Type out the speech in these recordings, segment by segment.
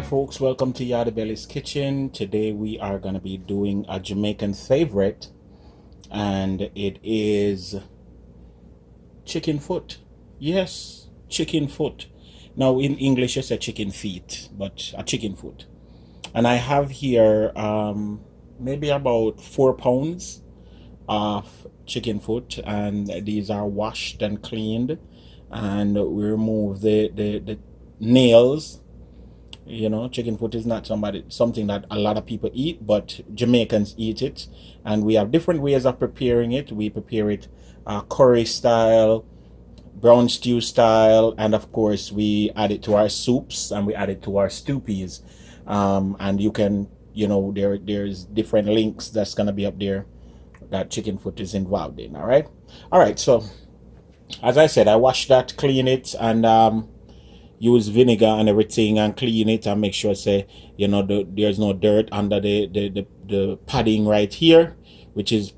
folks, welcome to Yardie Belly's Kitchen. Today we are going to be doing a Jamaican favorite, and it is chicken foot. Yes, chicken foot. Now in English you say chicken feet, but a chicken foot. And I have here maybe about 4 pounds of chicken foot, and these are washed and cleaned, and we remove the nails. You know, chicken foot is not something that a lot of people eat, but Jamaicans eat it, and we have different ways of preparing it. We prepare it curry style, brown stew style, and of course we add it to our soups and we add it to our stew peas. And you can, you know, there's different links that's gonna be up there that chicken foot is involved in. All right, so as I said, I wash that, clean it, and use vinegar and everything and clean it and make sure, say, you know, there's no dirt under the padding right here, which is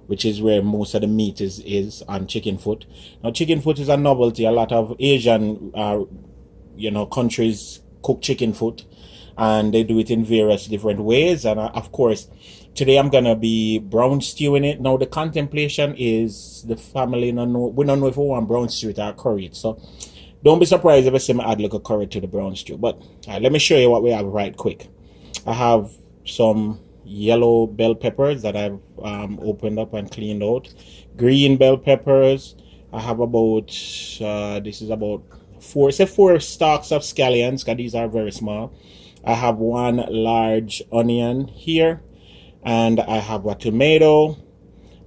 which is where most of the meat is on chicken foot. Now chicken foot is a novelty. A lot of Asian you know, countries cook chicken foot, and they do it in various different ways. And of course today I'm gonna be brown stewing it. Now the contemplation is the family we don't know if we want brown stew it or curry it, so don't be surprised if I say I add like a curry to the brown stew. But let me show you what we have right quick. I have some yellow bell peppers that I've opened up and cleaned out, green bell peppers. I have about this is about 4 stalks of scallions, because these are very small. I have 1 large onion here, and I have a tomato.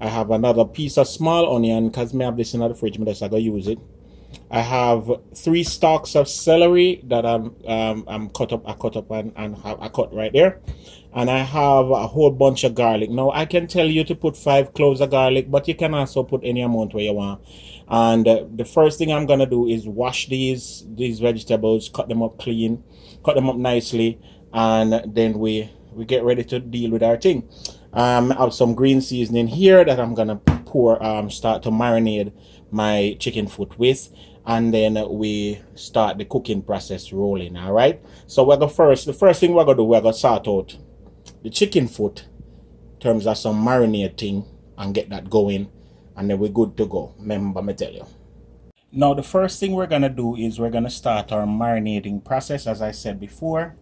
I have another piece of small onion, because I have this in the fridge, but I'm gonna use it. I have 3 stalks of celery that I cut up and have I cut right there, and I have a whole bunch of garlic. Now I can tell you to put 5 cloves of garlic, but you can also put any amount where you want. And the first thing I'm gonna do is wash these vegetables, cut them up clean, cut them up nicely, and then we get ready to deal with our thing. I have some green seasoning here that I'm gonna pour start to marinate my chicken foot with, and then we start the cooking process rolling. All right, so the first thing we're gonna do, we're gonna sort out the chicken foot in terms of some marinating and get that going, and then we're good to go. Remember me tell you. Now the first thing we're gonna do is we're gonna start our marinating process, as I said before,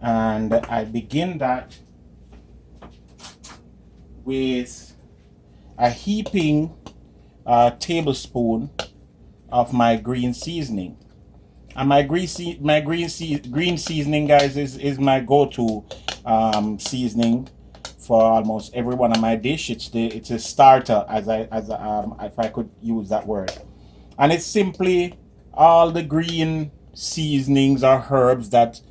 and I begin that with a heaping tablespoon of my green seasoning. And my green seasoning, guys, is my go-to seasoning for almost every one of my dish. It's a starter, if I could use that word. And it's simply all the green seasonings or herbs that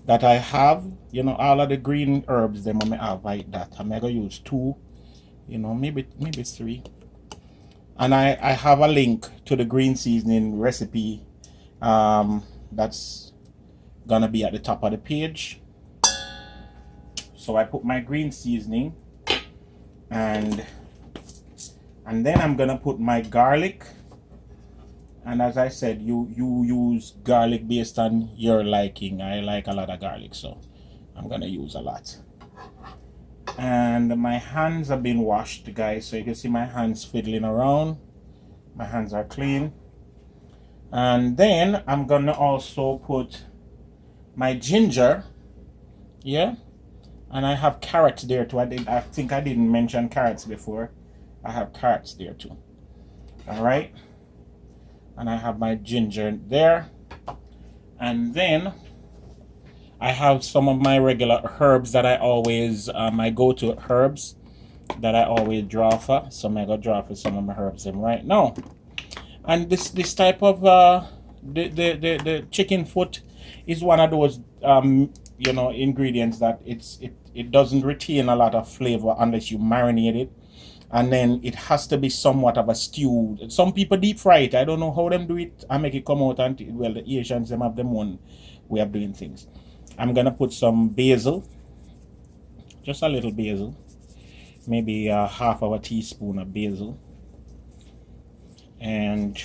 that I have, you know, all of the green herbs them I have like that. I'm gonna use 2, you know, maybe 3. And I have a link to the green seasoning recipe that's gonna be at the top of the page. So I put my green seasoning, and then I'm gonna put my garlic. And as I said, you use garlic based on your liking. I like a lot of garlic, so I'm gonna use a lot. And my hands have been washed, guys, so you can see my hands fiddling around. My hands are clean. And then I'm gonna also put my ginger, yeah, and I have carrots there too. I think I didn't mention carrots before. I have carrots there too. All right, and I have my ginger there, and then I have some of my regular herbs that I always my go-to herbs that I always draw for. So I'm gonna draw for some of my herbs in right now. And this type of the chicken foot is one of those you know, ingredients that it doesn't retain a lot of flavor unless you marinate it, and then it has to be somewhat of a stew. Some people deep fry it. I don't know how them do it and make it come out, and well, the Asians them have them own way of doing things. I'm gonna put some basil, just a little basil, maybe half of a teaspoon of basil, and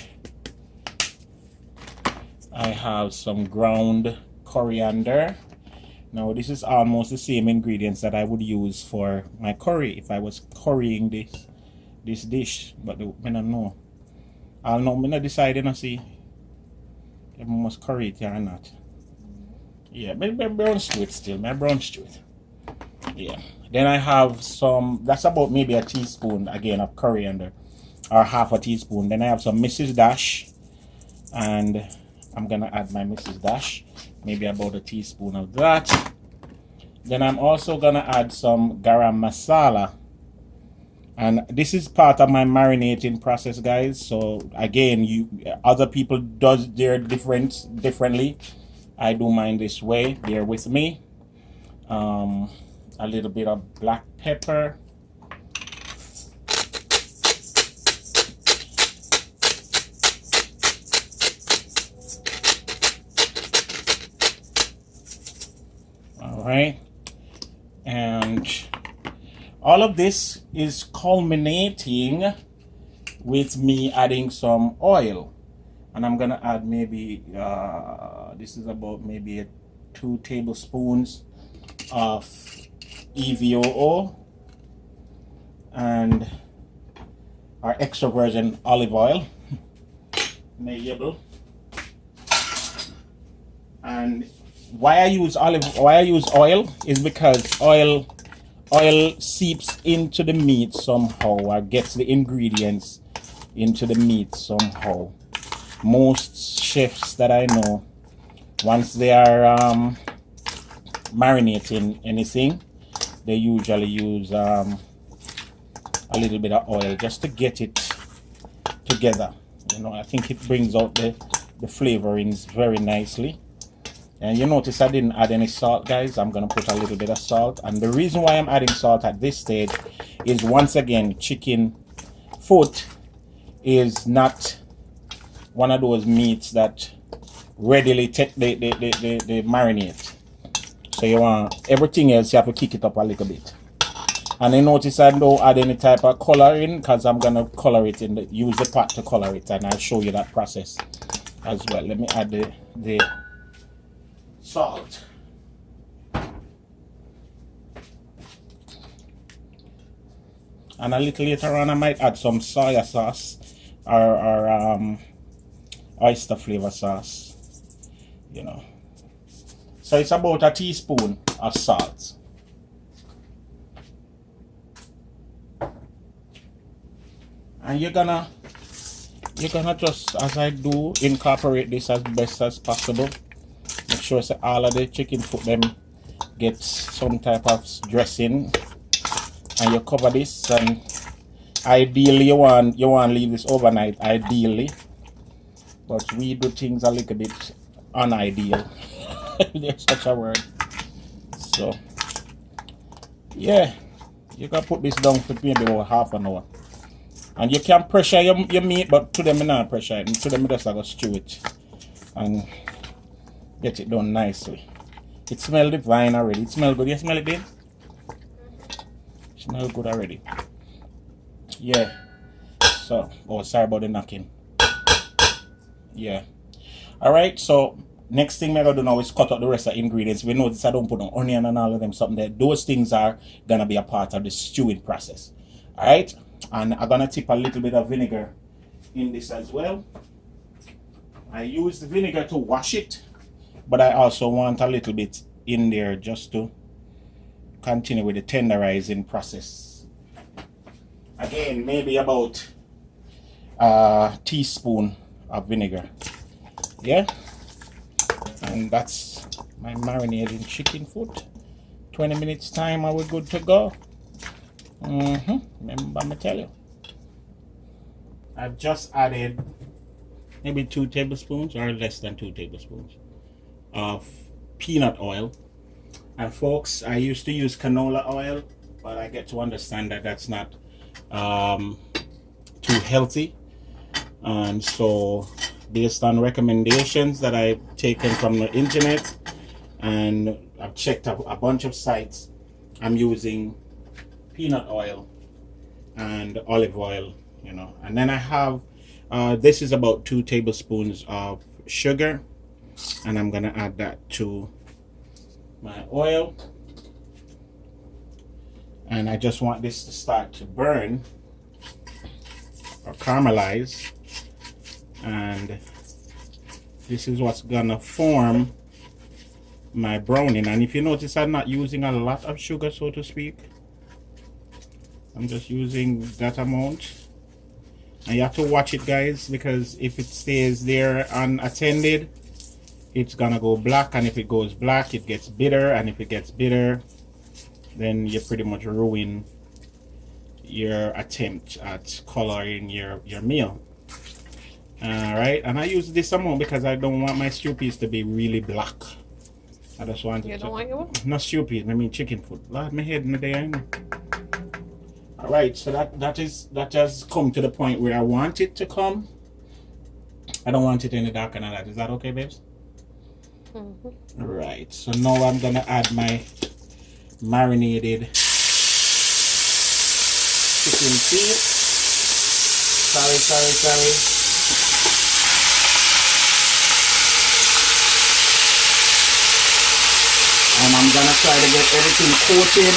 I have some ground coriander. Now this is almost the same ingredients that I would use for my curry if I was currying this dish, but I don't know. I'll know. I'm not deciding to see if I must curry it or not. Yeah, but my brown stew it still. My brown stew it. Yeah. Then I have some. That's about maybe a teaspoon again of coriander, or half a teaspoon. Then I have some Mrs. Dash, and I'm gonna add my Mrs. Dash, maybe about a teaspoon of that. Then I'm also gonna add some garam masala, and this is part of my marinating process, guys. So again, other people does their differently. I do mine this way. Bear with me. A little bit of black pepper. Right, and all of this is culminating with me adding some oil, and I'm gonna add maybe this is about maybe 2 tablespoons of EVOO and our extra virgin olive oil, maybe. And why I use oil is because oil seeps into the meat somehow, or gets the ingredients into the meat somehow. Most chefs that I know, once they are marinating anything, they usually use a little bit of oil just to get it together. You know, I think it brings out the flavorings very nicely. And you notice I didn't add any salt, guys. I'm gonna put a little bit of salt, and the reason why I'm adding salt at this stage is, once again, chicken foot is not one of those meats that readily take the marinate. So you want everything else, you have to kick it up a little bit. And you notice I don't add any type of coloring, because I'm gonna color it use the pot to color it, and I'll show you that process as well. Let me add the salt. And a little later on I might add some soy sauce or oyster flavor sauce, you know. So it's about a teaspoon of salt. And you're gonna just, as I do, incorporate this as best as possible. Make sure that all of the chicken foot them get some type of dressing, and you cover this. And ideally you want to leave this overnight, ideally, but we do things a little bit unideal. There's such a word. So yeah, you can put this down for maybe about half an hour, and you can pressure your meat, but to them not pressure it. To them just go stew it and get it done nicely. It smells divine already. It smells good. You smell it, babe? Smell good already. Yeah. So, oh, sorry about the knocking. Yeah. Alright, so next thing I'm gonna do now is cut out the rest of the ingredients. We notice I don't put on onion and all of them, something there. Those things are gonna be a part of the stewing process. Alright? And I'm gonna tip a little bit of vinegar in this as well. I use the vinegar to wash it, but I also want a little bit in there just to continue with the tenderizing process. Again, maybe about a teaspoon of vinegar. Yeah, and that's my marinating chicken foot. 20 minutes time and we're good to go. Remember me tell you, I've just added maybe 2 tablespoons or less than 2 tablespoons of peanut oil. And folks, I used to use canola oil, but I get to understand that that's not too healthy. And so, based on recommendations that I've taken from the internet, and I've checked up a bunch of sites, I'm using peanut oil and olive oil, you know. And then I have this is about 2 tablespoons of sugar, and I'm gonna add that to my oil. And I just want this to start to burn or caramelize, and this is what's gonna form my browning. And if you notice, I'm not using a lot of sugar, so to speak. I'm just using that amount. And you have to watch it, guys, because if it stays there unattended, it's gonna go black, and if it goes black, it gets bitter, and if it gets bitter, then you pretty much ruin your attempt at coloring your meal. Alright, and I use this amount because I don't want my stew piece to be really black. I just want it You don't want your what? not stew piece, I mean chicken foot. Lord, my head in the day. Alright, so that has come to the point where I want it to come. I don't want it any darker than that. Is that okay, babes? Mm-hmm. Right, so now I'm gonna add my marinated chicken feet. Sorry. And I'm gonna try to get everything coated.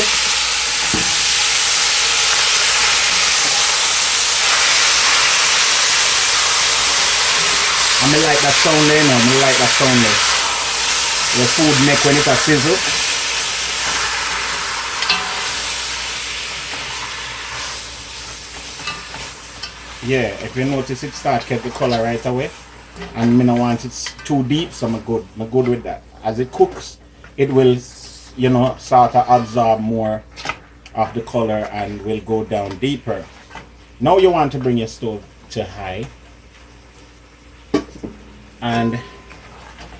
I like that sound there now. I like that sound there. The food make when it's a sizzle. Yeah, if you notice, it starts to get the color right away, and I don't want it too deep, so I'm good with that. As it cooks, it will, you know, sort of absorb more of the color and will go down deeper. Now you want to bring your stove to high, and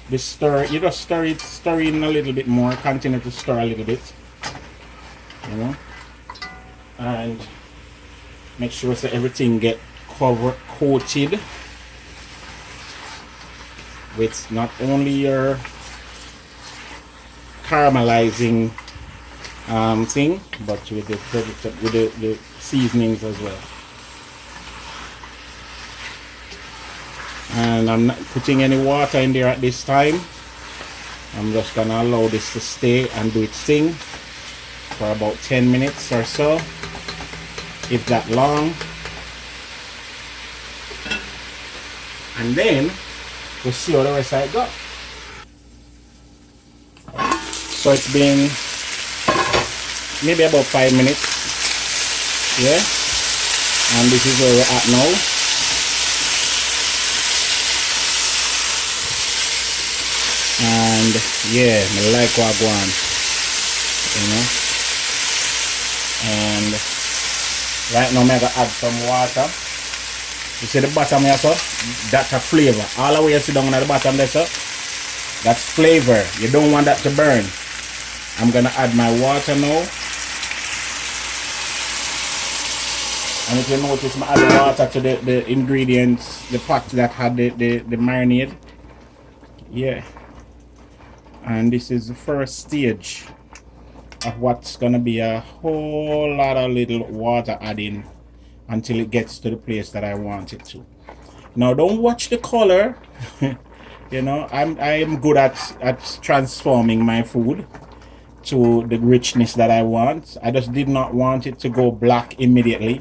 this stir, you just stir in a little bit more, continue to stir a little bit, you know, and make sure that everything get coated with not only your caramelizing thing, but with the seasonings as well. And I'm not putting any water in there at this time. I'm just gonna allow this to stay and do its thing for about 10 minutes or so, if that long. And then we'll see how the rest of it go. So it's been maybe about 5 minutes, yeah, and this is where we're at now. And yeah, I like what I want, you know. And right now I'm gonna add some water. You see the bottom here, so that's a flavor. All the way you sit down at the bottom there, so that's flavor. You don't want that to burn. I'm gonna add my water now. And if you notice, I add water to the ingredients, the pot that had the marinade. Yeah. And this is the first stage of what's gonna be a whole lot of little water adding until it gets to the place that I want it to. Now don't watch the color. You know, I am good at transforming my food to the richness that I want. I just did not want it to go black immediately.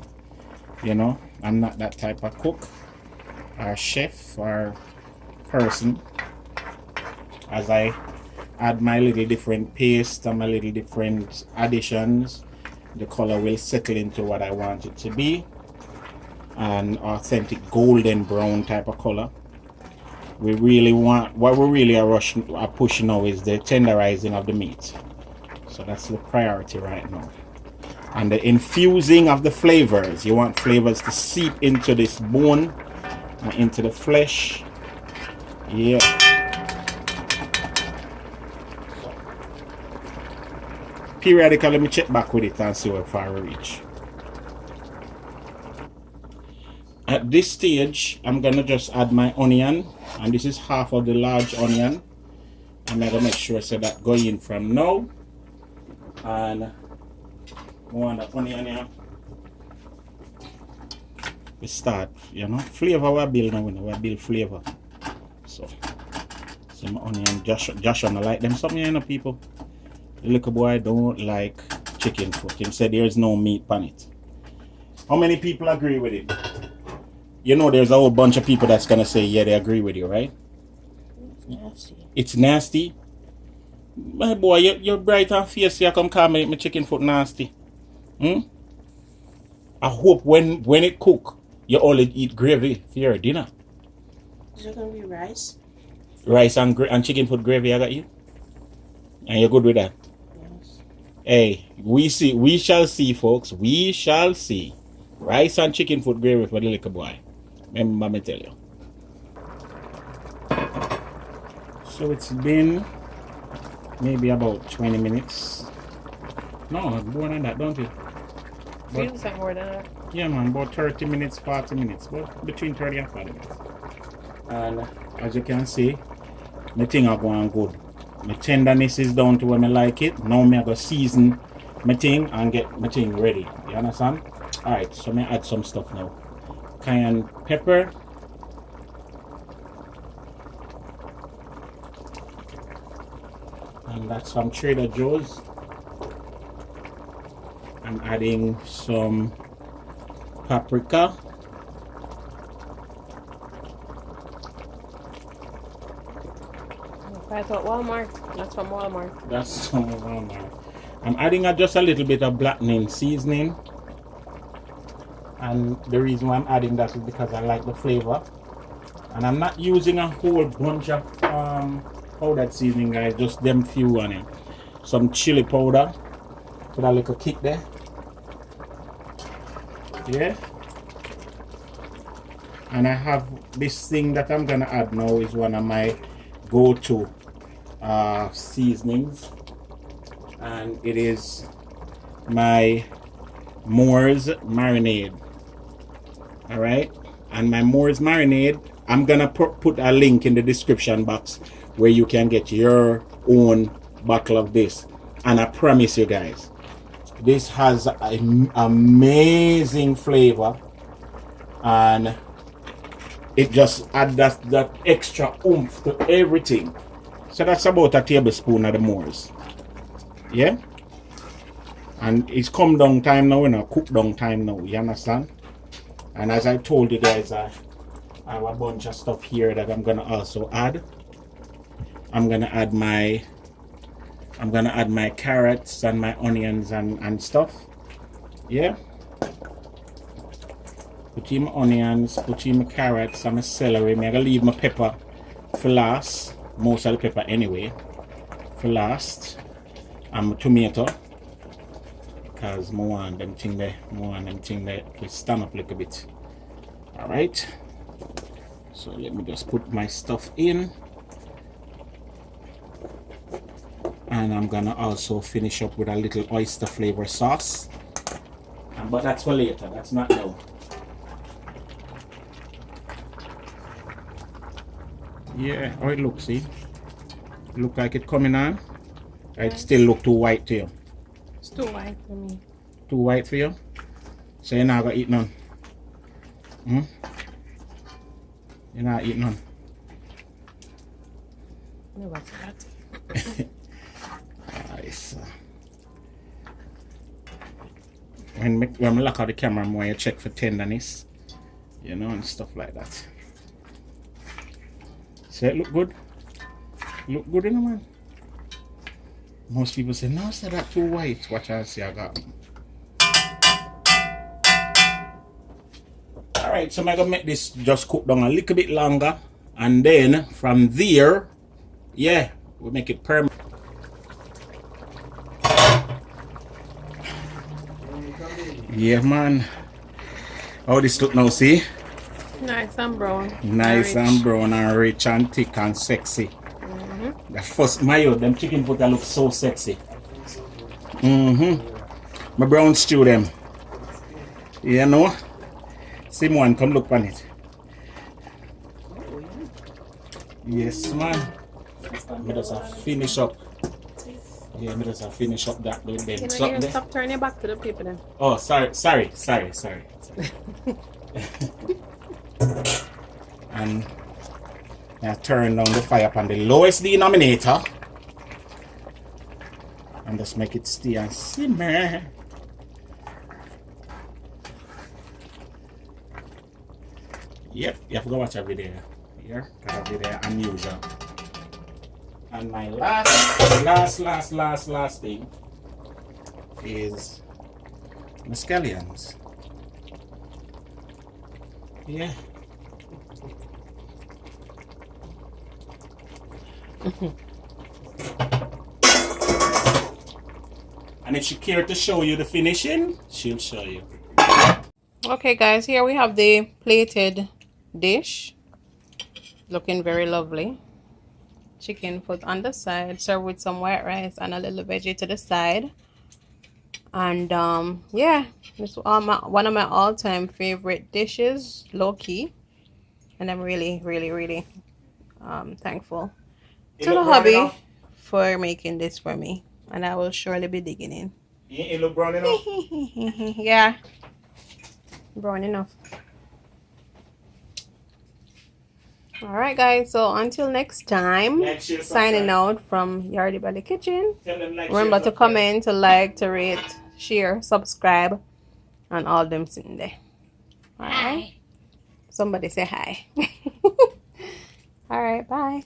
You know, I'm not that type of cook or chef or person. As I add my little different paste and my little different additions, the color will settle into what I want it to be, an authentic golden brown type of color. We really want, what we really are pushing now is the tenderizing of the meat. So that's the priority right now. And the infusing of the flavors. You want flavors to seep into this bone and into the flesh. Yeah. Periodically, let me check back with it and see how far we reach. At this stage, I'm gonna just add my onion, and this is half of the large onion. I'm gonna make sure so that go in from now, and want the onion here. We start, you know, flavor we build now, we build flavor. So Some onion. Josh don't like them. Something, you know, people. The little boy don't like chicken foot. He said there's no meat on it. How many people agree with it? You know, there's a whole bunch of people that's gonna say, yeah, they agree with you, right? It's nasty. It's nasty. My boy, you're bright and fierce. You come call me my chicken foot nasty. I hope when it cook, you only eat gravy for your dinner. Is there gonna be rice? Rice and chicken foot gravy, I got you. And you're good with that. Yes. Hey, we shall see, folks. We shall see. Rice and chicken foot gravy for the little boy. Remember me tell you. So it's been maybe about 20 minutes. No, more than that, don't it? Feels like more than that. Yeah, man, about 30 minutes, 40 minutes. But between 30 and 40 minutes. And as you can see, my thing are going good. My tenderness is down to where I like it. Now I go season my thing and get my thing ready. You understand? Alright, so I add some stuff now. Cayenne pepper. And that's from Trader Joe's. I'm adding some paprika. I thought Walmart. That's from Walmart. That's from Walmart. I'm adding just a little bit of blackening seasoning. And the reason why I'm adding that is because I like the flavor. And I'm not using a whole bunch of powdered seasoning, guys. Just them few on it. Some chili powder for that little kick there. Yeah. And I have this thing that I'm gonna add now is one of my go-to seasonings, and it is my Moore's Marinade. All right, and my Moore's Marinade, I'm gonna put a link in the description box where you can get your own bottle of this. And I promise you guys, this has an amazing flavor, and it just adds that extra oomph to everything. So that's about a tablespoon of the Moore's. Yeah? And it's come down time now, cook down time now, you understand? And as I told you guys, I have a bunch of stuff here that I'm gonna also add. I'm gonna add my carrots and my onions and stuff. Yeah? Put in my onions, put in my carrots and my celery. I'm gonna leave my pepper for last. Most of the pepper anyway. For last. And my tomato. Because I want them thing there to stand up a little bit. Alright. So let me just put my stuff in. And I'm gonna also finish up with a little oyster flavor sauce. But that's for later, that's not now. Yeah, how it looks, see? It look like it coming on. It still look too white to you. It's too white for me. Too white for you? So you're not gonna eat none? You're not eating none? No, what's that? Nice. When I lock out the camera, I'm going to check for tenderness. You know, and stuff like that. So it look good? Look good, you know, man? Most people say, no, it's not too white. Watch and see, I got. Alright, so I'm going to make this just cook down a little bit longer. And then from there, yeah, we'll make it permanent. Yeah, man. How this look now, see? Nice and brown. Nice and brown and rich and thick and sexy. The first mayo, them chicken foot that look so sexy. My brown stew them. You know? Simone, come look on it. Yes, man. Me just finish up. Yeah, me just finish up that with them. Can I stop turning your back to the people then? Oh, sorry. And Now turn down the fire upon the lowest denominator. And just make it stay and simmer. Yep, you have to go watch a video here, because a video unusual. And my last thing is my scallions. Yeah. And if she care to show you the finishing, she'll show you. Okay, guys, here we have the plated dish. Looking very lovely. Chicken foot on the side, served with some white rice and a little veggie to the side. And yeah, this is one of my all-time favorite dishes, low-key. And I'm really thankful to the hubby for making this for me. And I will surely be digging in. It look brown enough? Yeah. Brown enough. Alright guys, so until next time, signing out from Yardie by the Kitchen. Remember to comment, to like, to rate, share, subscribe, and all them sitting there. Alright? Somebody say hi. Alright, bye.